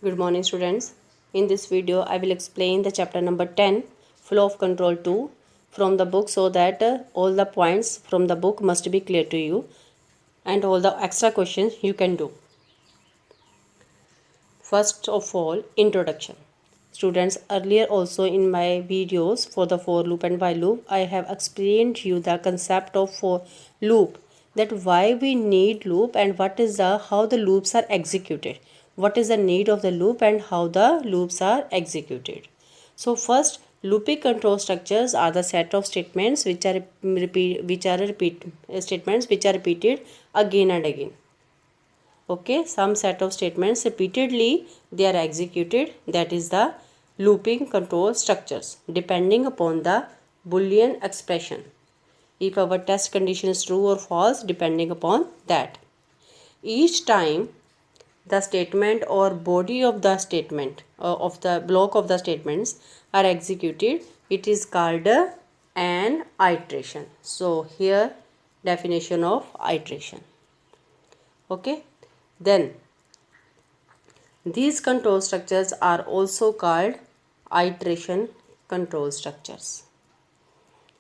Good morning, students. In this video, I will explain the chapter number 10, Flow of Control 2 from the book, so that all the points from the book must be clear to you and all the extra questions you can do. First of all, introduction. Students, earlier also in my videos for the for loop and while loop, I have explained you the concept of for loop, that why we need loop and what is the how the loops are executed. What is the need of the loop and how the loops are executed. So first, looping control structures are the set of statements which are statements which are repeated again and again. Okay, some set of statements repeatedly they are executed, that is the looping control structures, depending upon the Boolean expression. If our test condition is true or false, depending upon that. Each time the statement or body of the statement of the block of the statements are executed, it is called an iteration. So here definition of iteration. Okay, then these control structures are also called iteration control structures.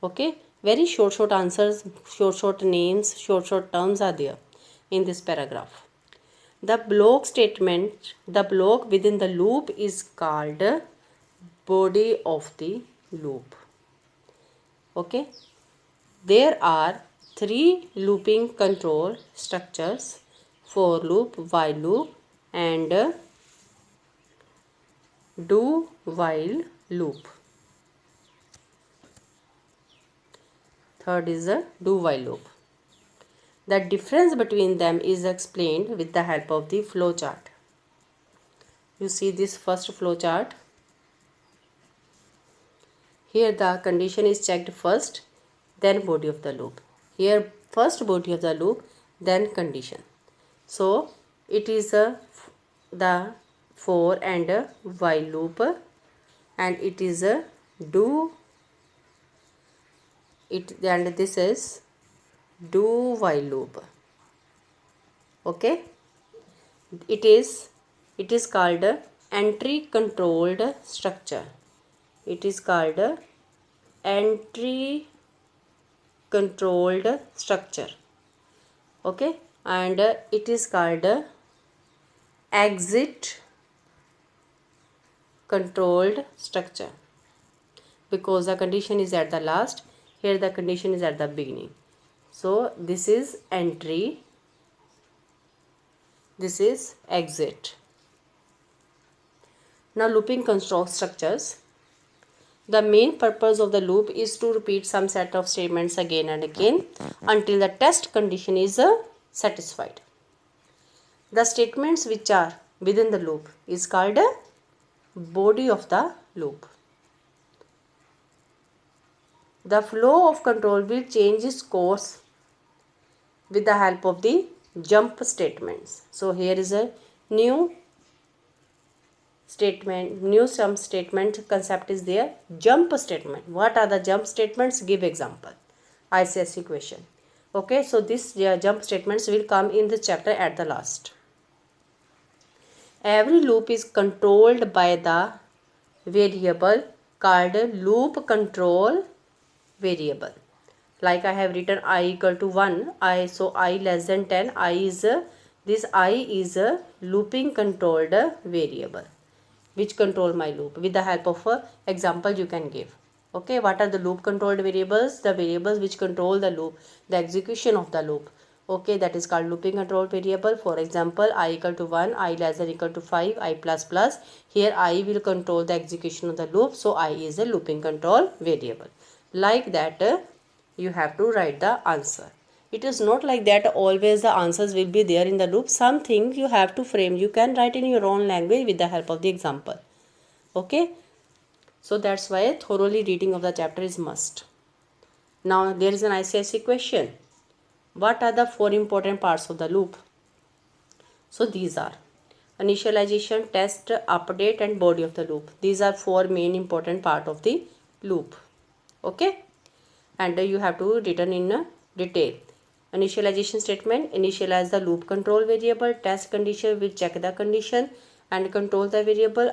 Okay, very short answers, short names, short terms are there in this paragraph. The block statement, the block within the loop is called body of the loop. Okay, there are three looping control structures: for loop, while loop, and do while loop. Third is a do while loop. The difference between them is explained with the help of the flow chart. You see this first flow chart. Here the condition is checked first, then body of the loop. Here first body of the loop, then condition. So it is the for and while loop, and it is a do it, and this is do while loop. Okay, it is called entry controlled structure. It is called entry controlled structure. Okay, and it is called exit controlled structure, because the condition is at the last, here the condition is at the beginning. So this is entry, this is exit. Now looping control structures. The main purpose of the loop is to repeat some set of statements again and again until the test condition is satisfied. The statements which are within the loop is called a body of the loop. The flow of control will change its course with the help of the jump statements. So here is a new statement, new sum statement concept is there. Jump statement. What are the jump statements? Give example. ICSE question. Okay, so this jump statements will come in the chapter at the last. Every loop is controlled by the variable called loop control variable. Like I have written I equal to 1, so I less than 10, this I is a looping controlled variable which control my loop. With the help of a example you can give. Okay, what are the loop controlled variables? The variables which control the loop, the execution of the loop. Okay, that is called looping control variable. For example, I equal to 1, I less than equal to 5, I plus plus. Here I will control the execution of the loop, so I is a looping control variable. Like that you have to write the answer. It is not like that always the answers will be there in the loop. Something you have to frame. You can write in your own language with the help of the example. Okay, so that's why thoroughly reading of the chapter is must. Now there is an ICSE question. What are the four important parts of the loop? So these are initialization, test, update, and body of the loop. These are four main important part of the loop. Okay, and you have to written in detail. Initialization statement, initialize the loop control variable. Test condition will check the condition. and control the variable,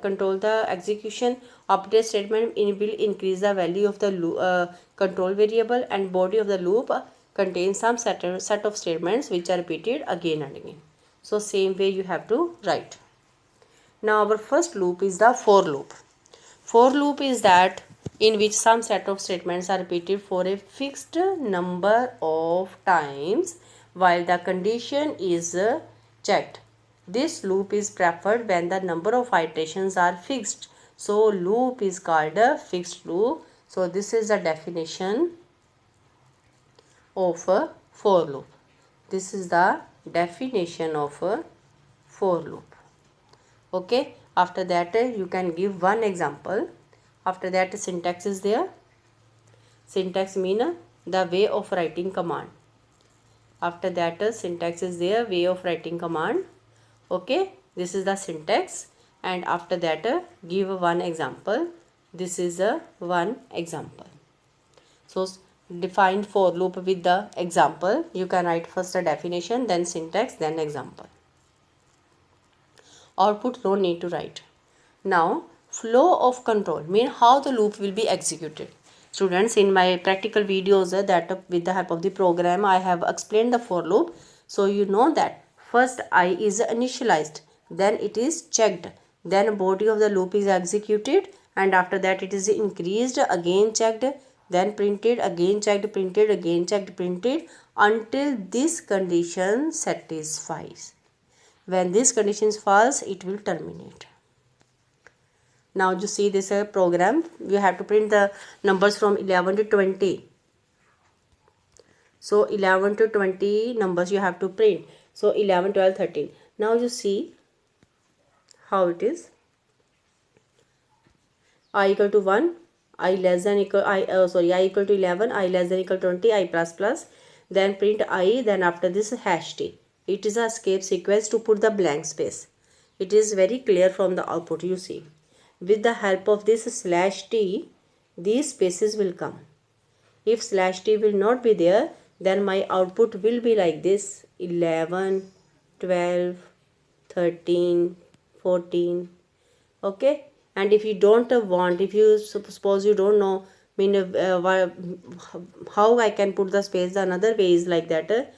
control the execution. Update statement will increase the value of the control variable, and body of the loop contains some set of statements which are repeated again and again. So same way you have to write. Now our first loop is the for loop. For loop is that in which some set of statements are repeated for a fixed number of times while the condition is checked. This loop is preferred when the number of iterations are fixed. So loop is called a fixed loop. So this is the definition of a for loop. This is the definition of a for loop. Okay, after that you can give one example. After that syntax is there. Syntax mean the way of writing command. After that syntax is there, way of writing command. Okay, this is the syntax, and after that give one example. This is a one example. So define for loop with the example. You can write first a definition, then syntax, then example. Output no need to write. Now flow of control mean how the loop will be executed. Students, in my practical videos that with the help of the program I have explained the for loop. So you know that first I is initialized, then it is checked, then body of the loop is executed, and after that it is increased, again checked, then printed, again checked, printed, again checked, printed, until this condition satisfies. When this condition is false, it will terminate. Now you see this program, you have to print the numbers from 11 to 20. So 11 to 20 numbers you have to print. So 11, 12, 13. Now you see how it is. I equal to 1, I less than equal, I equal to 11, I less than equal to 20, I plus plus. Then print I, then after this hash t. It is a escape sequence to put the blank space. It is very clear from the output you see. With the help of this slash t, these spaces will come. If slash t will not be there, then my output will be like this: 11, 12, 13, 14. Okay, and if you don't want, if you suppose you don't know how I can put the space, another way is like that.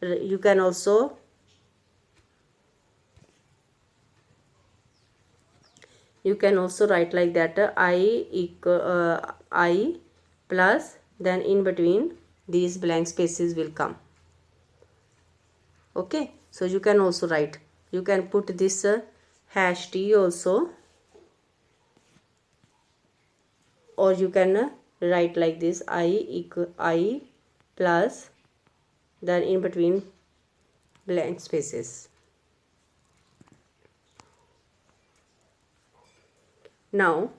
You can also write like that: I plus, then in between these blank spaces will come. Okay, so you can also write, you can put this hash t also, or you can write like this: I plus, then in between blank spaces. Now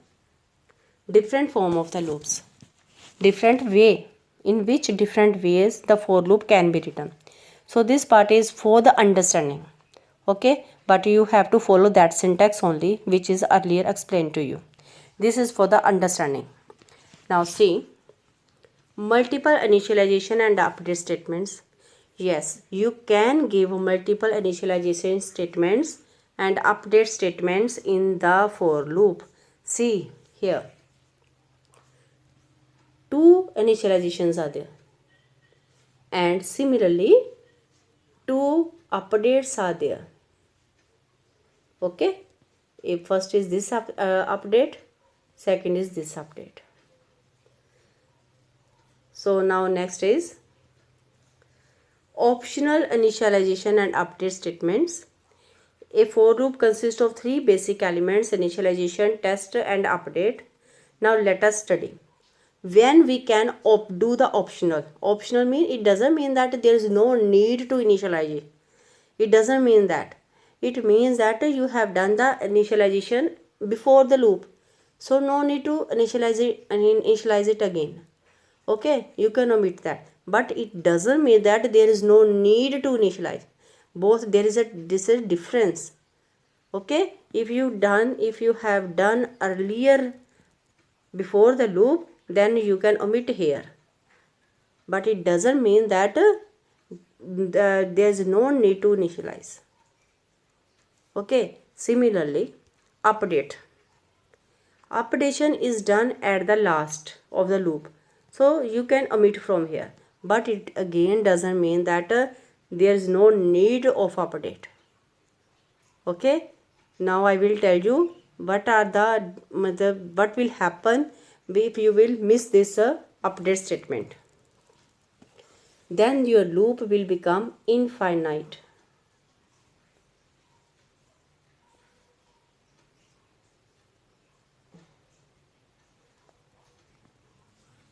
different form of the loops, different way, in which different ways the for loop can be written. So this part is for the understanding. Okay, but you have to follow that syntax only which is earlier explained to you. This is for the understanding. Now see, multiple initialization and update statements. Yes, you can give multiple initialization statements and update statements in the for loop. See here, two initializations are there, and similarly two updates are there. Okay, if first is this update, second is this update. So now next is optional initialization and update statements. A for loop consists of three basic elements: initialization, test, and update. Now let us study when we can do the optional. Optional mean, it doesn't mean that there is no need to initialize it. It doesn't mean that. It means that you have done the initialization before the loop, so no need to initialize it again. Okay, you can omit that, but it doesn't mean that there is no need to initialize. Both, there is a difference. Okay, if you have done earlier before the loop, then you can omit here, but it doesn't mean that there is no need to initialize. Okay, Similarly, update. Updation is done at the last of the loop. So you can omit from here. But it again doesn't mean that there is no need of update. Okay. Now I will tell you what will happen if you will miss this update statement. Then your loop will become infinite.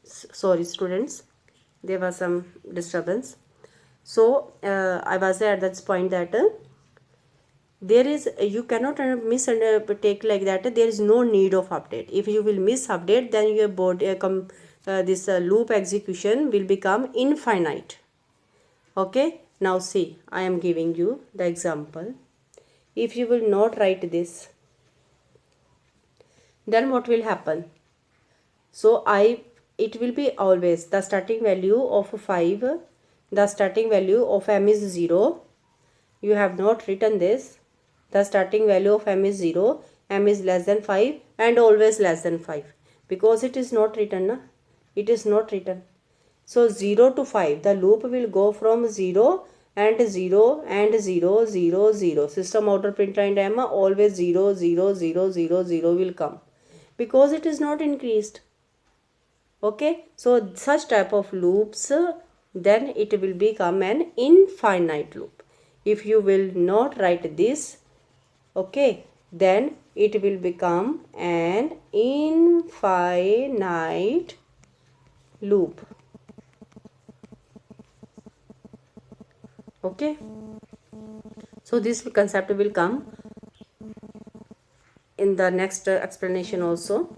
Sorry students, there was some disturbance. So I was at that point that there is, you cannot take like that there is no need of update. If you will miss update, then your this loop execution will become infinite. Okay, now see, I am giving you the example. If you will not write this, then what will happen? So it will be always the starting value of 5, the starting value of m is 0. You have not written this. The starting value of m is 0, m is less than 5 and always less than 5, because it is not written, na? It is not written. So 0 to 5, the loop will go from 0 and 0 and 0, 0, 0. System outer print line m always 0, 0, 0, 0, 0 will come, because it is not increased. Okay, so such type of loops, then it will become an infinite loop. If you will not write this, okay, then it will become an infinite loop. Okay, so this concept will come in the next explanation also.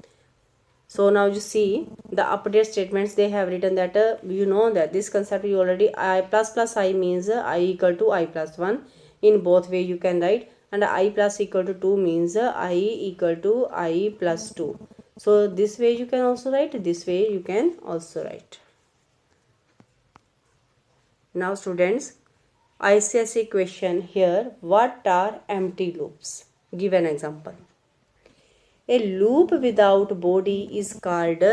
So now you see the update statements, they have written that you know that this concept you already, I plus I means I equal to I plus 1. In both way you can write, and I plus equal to 2 means I equal to I plus 2. So this way you can also write, this way you can also write. Now students, ICSE question here, what are empty loops? Give an example. A loop without body is called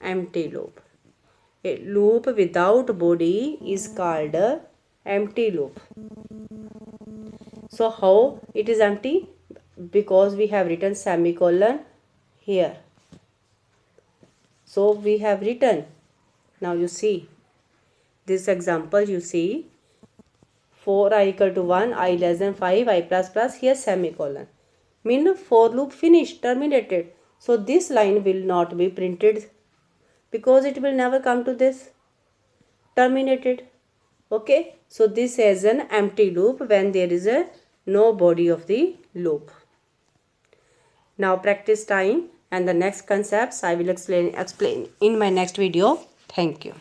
empty loop. A loop without body is called empty loop. So how it is empty? Because we have written semicolon here. So we have written, now you see this example, you see 4 I equal to 1, I less than 5, I plus plus, here semicolon. Mean for loop finished, terminated. So this line will not be printed, because it will never come to this, terminated. Okay, so this is an empty loop when there is no body of the loop. Now practice time, and the next concepts I will explain in my next video. Thank you.